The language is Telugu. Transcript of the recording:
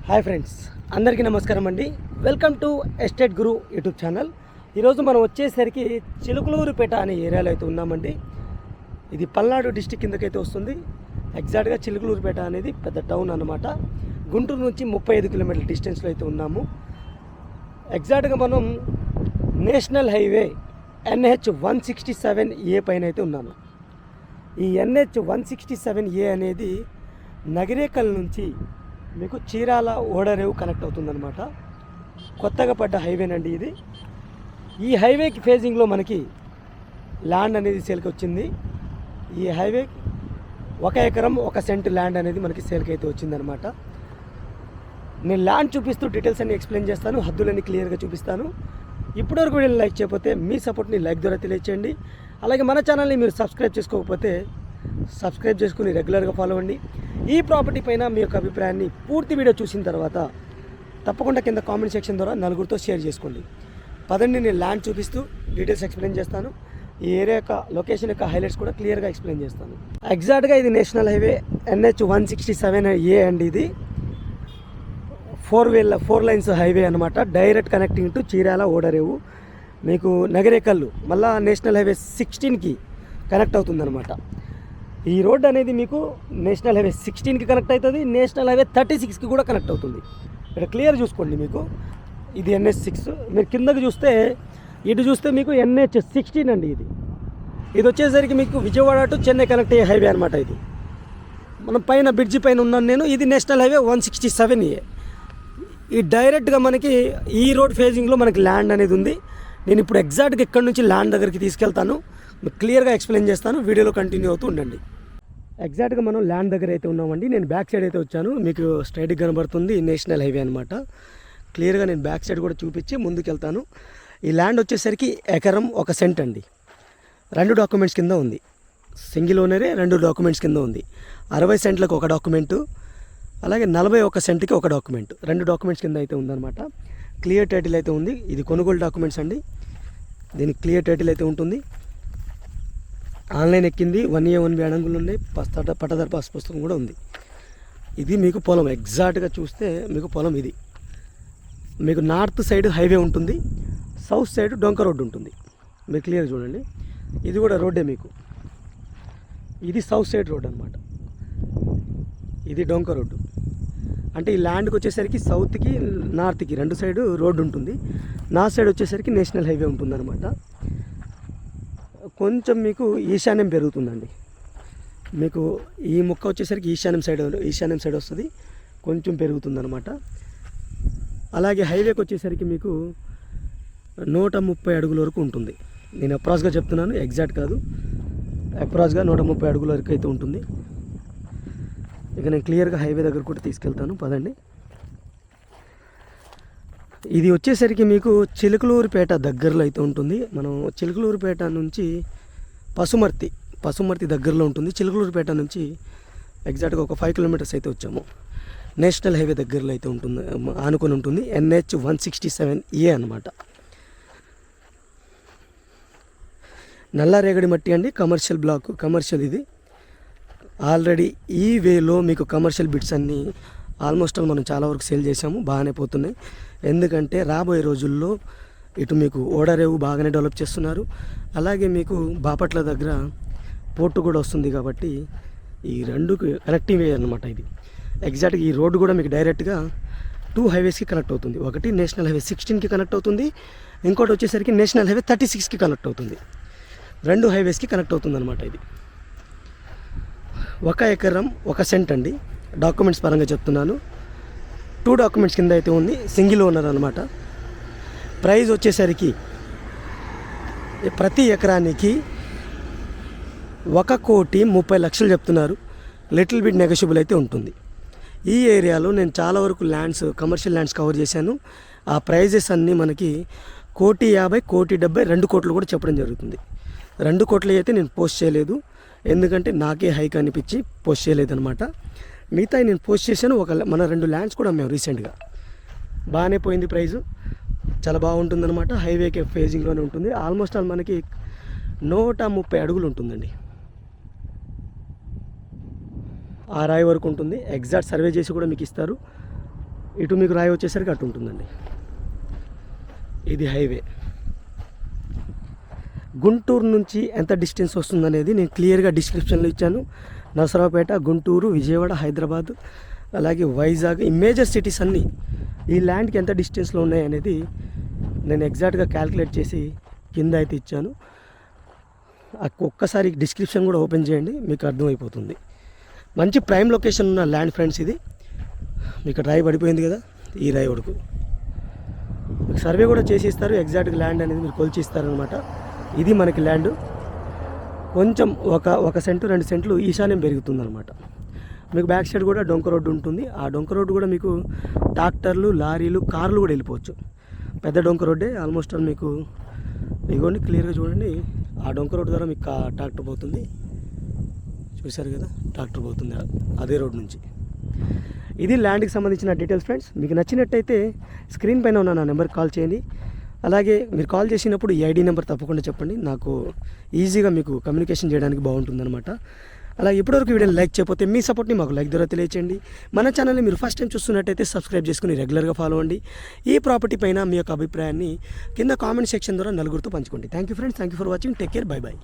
హాయ్ ఫ్రెండ్స్, అందరికీ నమస్కారం అండి. Welcome to estate Guru YouTube channel. ఈరోజు మనం వచ్చేసరికి చిలుకలూరుపేట అనే ఏరియాలో అయితే ఉన్నామండి. ఇది పల్నాడు డిస్టిక్ కిందకైతే వస్తుంది. ఎగ్జాక్ట్గా చిలుకలూరుపేట అనేది పెద్ద టౌన్ అన్నమాట. గుంటూరు నుంచి 35 కిలోమీటర్ల డిస్టెన్స్లో అయితే ఉన్నాము. ఎగ్జాక్ట్గా మనం నేషనల్ హైవే NH 167A పైన అయితే ఉన్నాను. ఈ NH 167A అనేది నగిరేకల్ నుంచి మీకు చీరాల ఓడరేవు కనెక్ట్ అవుతుందన్నమాట. కొత్తగా పడ్డ హైవేనండి ఇది. ఈ హైవేకి ఫేజింగ్లో మనకి ల్యాండ్ అనేది సేల్కి వచ్చింది. ఈ హైవే 1 ఎకరం 1 సెంట్ ల్యాండ్ అనేది మనకి సేల్కి అయితే వచ్చిందనమాట. నేను ల్యాండ్ చూపిస్తూ డీటెయిల్స్ అన్ని ఎక్స్ప్లెయిన్ చేస్తాను, హద్దులన్నీ క్లియర్గా చూపిస్తాను. ఇప్పటివరకు వీడియోని లైక్ చేయకపోతే మీ సపోర్ట్ని లైక్ ద్వారా తెలియచేయండి. అలాగే మన ఛానల్ని మీరు సబ్స్క్రైబ్ చేసుకోకపోతే సబ్స్క్రైబ్ చేసుకుని రెగ్యులర్గా ఫాలో అవ్వండి. ఈ ప్రాపర్టీ పైన మీ యొక్క అభిప్రాయాన్ని పూర్తి వీడియో చూసిన తర్వాత తప్పకుండా కింద కామెంట్ సెక్షన్ ద్వారా నలుగురితో షేర్ చేసుకోండి. పదండి, నేను ల్యాండ్ చూపిస్తూ డీటెయిల్స్ ఎక్స్ప్లెయిన్ చేస్తాను. ఈ ఏరియా యొక్క లొకేషన్ యొక్క హైలైట్స్ కూడా క్లియర్గా ఎక్స్ప్లెయిన్ చేస్తాను. ఎగ్జాక్ట్గా ఇది నేషనల్ హైవే NH 167A అండి. ఇది 4 లైన్స్ హైవే అనమాట. డైరెక్ట్ కనెక్టింగ్ టు చీరాల ఓడరేవు. మీకు నగరేకల్లు మళ్ళా నేషనల్ హైవే 16కి కనెక్ట్ అవుతుందన్నమాట. ఈ రోడ్ అనేది మీకు నేషనల్ హైవే 16కి కనెక్ట్ అవుతుంది, నేషనల్ హైవే 36కి కూడా కనెక్ట్ అవుతుంది. ఇక్కడ క్లియర్ చూసుకోండి. మీకు ఇది NH 6. మీరు కిందకి చూస్తే ఇటు చూస్తే మీకు NH 16 అండి. ఇది వచ్చేసరికి మీకు విజయవాడ టు చెన్నై కనెక్ట్ అయ్యే హైవే అనమాట. ఇది మనం పైన బ్రిడ్జి పైన ఉన్నాను నేను. ఇది నేషనల్ హైవే 167A. ఈ డైరెక్ట్గా మనకి ఈ రోడ్ ఫేజింగ్లో మనకి ల్యాండ్ అనేది ఉంది. నేను ఇప్పుడు ఎగ్జాక్ట్గా ఇక్కడ నుంచి ల్యాండ్ దగ్గరికి తీసుకెళ్తాను, క్లియర్గా ఎక్స్ప్లెయిన్ చేస్తాను. వీడియోలో కంటిన్యూ అవుతూ ఉండండి. ఎగ్జాక్ట్గా మనం ల్యాండ్ దగ్గర అయితే ఉన్నామండి. నేను బ్యాక్ సైడ్ అయితే వచ్చాను. మీకు స్ట్రైట్గా కనబడుతుంది నేషనల్ హైవే అనమాట. క్లియర్గా నేను బ్యాక్ సైడ్ కూడా చూపించి ముందుకు వెళ్తాను. ఈ ల్యాండ్ వచ్చేసరికి ఎకరం 1 సెంట్ అండి. 2 డాక్యుమెంట్స్ కింద ఉంది. సింగిల్ ఓనరే 2 డాక్యుమెంట్స్ కింద ఉంది. 60 సెంట్లకు 1 డాక్యుమెంటు, అలాగే 41 సెంట్కి 1 డాక్యుమెంట్, 2 డాక్యుమెంట్స్ కింద అయితే ఉందన్నమాట. క్లియర్ టైటిల్ అయితే ఉంది. ఇది కొనుగోలు డాక్యుమెంట్స్ అండి. దీనికి క్లియర్ టైటిల్ అయితే ఉంటుంది. ఆన్లైన్ ఎక్కింది. 1A 1B అడంగులు ఉన్నాయి. పట్టదారు పాస్ పుస్తకం కూడా ఉంది. ఇది మీకు పొలం. ఎగ్జాక్ట్గా చూస్తే మీకు పొలం ఇది. మీకు నార్త్ సైడ్ హైవే ఉంటుంది, సౌత్ సైడ్ డొంక రోడ్డు ఉంటుంది. మీరు క్లియర్ చూడండి. ఇది కూడా రోడ్డే మీకు. ఇది సౌత్ సైడ్ రోడ్ అనమాట. ఇది డొంక రోడ్డు. అంటే ఈ ల్యాండ్కి వచ్చేసరికి సౌత్కి నార్త్కి 2 సైడ్ రోడ్డు ఉంటుంది. నార్త్ సైడ్ వచ్చేసరికి నేషనల్ హైవే ఉంటుందన్నమాట. కొంచెం మీకు ఈశాన్యం పెరుగుతుందండి. మీకు ఈ ముక్క వచ్చేసరికి ఈశాన్యం సైడ్ వస్తుంది, కొంచెం పెరుగుతుందన్నమాట. అలాగే హైవేకి వచ్చేసరికి మీకు 130 అడుగుల వరకు ఉంటుంది. నేను అప్రాస్గా చెప్తున్నాను, ఎగ్జాక్ట్ కాదు. అప్రాస్గా 130 అడుగుల వరకు అయితే ఉంటుంది. ఇక నేను క్లియర్గా హైవే దగ్గర కూడా తీసుకెళ్తాను, పదండి. ఇది వచ్చేసరికి మీకు చిలుకలూరుపేట దగ్గరలో అయితే ఉంటుంది. మనం చిలుకలూరుపేట నుంచి పసుమర్తి దగ్గరలో ఉంటుంది. చిలుకలూరుపేట నుంచి ఎగ్జాక్ట్గా ఒక 5 కిలోమీటర్స్ అయితే వచ్చాము. నేషనల్ హైవే దగ్గరలో అయితే ఉంటుంది, ఆనుకొని ఉంటుంది. NH 167A అనమాట. నల్లారేగడి మట్టి అండి. Commercial black, commercial. ఇది ఆల్రెడీ ఈ వేలో మీకు కమర్షియల్ బిట్స్ అన్నీ ఆల్మోస్ట్ మనం చాలా వరకు సేల్ చేసాము. బాగానే పోతున్నాయి. ఎందుకంటే రాబోయే రోజుల్లో ఇటు మీకు ఓడరేవు బాగానే డెవలప్ చేస్తున్నారు. అలాగే మీకు బాపట్ల దగ్గర పోర్టు కూడా వస్తుంది. కాబట్టి ఈ 2కి కనెక్టింగ్ వే అనమాట ఇది. ఎగ్జాక్ట్గా ఈ రోడ్డు కూడా మీకు డైరెక్ట్గా 2 హైవేస్కి కనెక్ట్ అవుతుంది. ఒకటి నేషనల్ హైవే 16కి కనెక్ట్ అవుతుంది, ఇంకోటి వచ్చేసరికి నేషనల్ హైవే 36కి కనెక్ట్ అవుతుంది. 2 హైవేస్కి కనెక్ట్ అవుతుంది అనమాట. ఇది 1 ఎకరం 1 సెంట్ అండి. డాక్యుమెంట్స్ పరంగా చెప్తున్నాను. 2 డాక్యుమెంట్స్ కింద అయితే ఉంది. సింగిల్ ఓనర్ అనమాట. ప్రైస్ వచ్చేసరికి ప్రతి ఎకరానికి 1,30,00,000 చెప్తున్నారు. లిటిల్ బిట్ నెగోషియబుల్ అయితే ఉంటుంది. ఈ ఏరియాలో నేను చాలా వరకు కమర్షియల్ ల్యాండ్స్ కవర్ చేశాను. ఆ ప్రైజెస్ అన్నీ మనకి 1,50,00,000, 1,70,00,000, 2 కోట్లు కూడా చెప్పడం జరుగుతుంది. 2 కోట్లు అయితే నేను పోస్ట్ చేయలేదు, ఎందుకంటే నాకే హైక్ అనిపించి పోస్ట్ చేయలేదన్నమాట. మిగతా నేను పోస్ట్ చేశాను. మన 2 ల్యాండ్స్ కూడా మేము రీసెంట్గా బాగానే పోయింది. ప్రైజు చాలా బాగుంటుందన్నమాట. హైవేకి ఫేజింగ్లోనే ఉంటుంది. ఆల్మోస్ట్ ఆల్ మనకి 130 అడుగులు ఉంటుందండి. ఆ రాయి వరకు ఉంటుంది. ఎగ్జాక్ట్ సర్వే చేసి కూడా మీకు ఇస్తారు. ఇటు మీకు రాయి వచ్చేసరికి అటు ఉంటుందండి. ఇది హైవే. గుంటూరు నుంచి ఎంత డిస్టెన్స్ వస్తుందనేది నేను క్లియర్గా డిస్క్రిప్షన్లో ఇచ్చాను. నరసరావుపేట, గుంటూరు, విజయవాడ, హైదరాబాద్, అలాగే వైజాగ్, ఈ మేజర్ సిటీస్ అన్నీ ఈ ల్యాండ్కి ఎంత డిస్టెన్స్లో ఉన్నాయి అనేది నేను ఎగ్జాక్ట్గా క్యాలిక్యులేట్ చేసి కింద అయితే ఇచ్చాను. ఒక్కసారి డిస్క్రిప్షన్ కూడా ఓపెన్ చేయండి, మీకు అర్థమైపోతుంది. మంచి ప్రైమ్ లొకేషన్ ఉన్న ల్యాండ్ ఫ్రెండ్స్ ఇది. మీకు రాయి పడిపోయింది కదా, ఈ రాయి వరకు మీకు సర్వే కూడా చేసి ఇస్తారు. ఎగ్జాక్ట్గా ల్యాండ్ అనేది మీరు కొలిచి ఇస్తారనమాట. ఇది మనకి ల్యాండ్. కొంచెం ఒక సెంటు 2 సెంట్లు ఈశాన్యం పెరుగుతుందనమాట. మీకు బ్యాక్ సైడ్ కూడా డొంక రోడ్డు ఉంటుంది. ఆ డొంక రోడ్డు కూడా మీకు ట్రాక్టర్లు, లారీలు, కార్లు కూడా వెళ్ళిపోవచ్చు. పెద్ద డొంక రోడ్డే ఆల్మోస్ట్ మీకు ఇగోండి, క్లియర్గా చూడండి. ఆ డొంక రోడ్డు ద్వారా మీకు ట్రాక్టర్ పోతుంది. చూశారు కదా, ట్రాక్టర్ పోతుంది అదే రోడ్ నుంచి. ఇది ల్యాండ్కి సంబంధించిన డీటెయిల్స్ ఫ్రెండ్స్. మీకు నచ్చినట్టయితే స్క్రీన్ పైన ఉన్న నా నెంబర్కి కాల్ చేయండి. అలాగే మీరు కాల్ చేసినప్పుడు ఈ ఐడి నెంబర్ తప్పకుండా చెప్పండి, నాకు ఈజీగా మీకు కమ్యూనికేషన్ చేయడానికి బాగుంటుందన్నమాట. అలాగే ఇప్పటివరకు వీడియోని లైక్ చేయకపోతే మీ సపోర్ట్ని మాకు లైక్ ద్వారా తెలియచేయండి. మన ఛానల్ని మీరు ఫస్ట్ టైం చూస్తున్నట్టయితే సబ్స్క్రైబ్ చేసుకుని రెగ్యులర్గా ఫాలో అవ్వండి. ఈ ప్రాపర్టీ పైన మీ యొక్క అభిప్రాయాన్ని కింద కామెంట్ సెక్షన్ ద్వారా నలుగురితో పంచుకోండి. Thank you friends, thank you for watching. Take care, by by.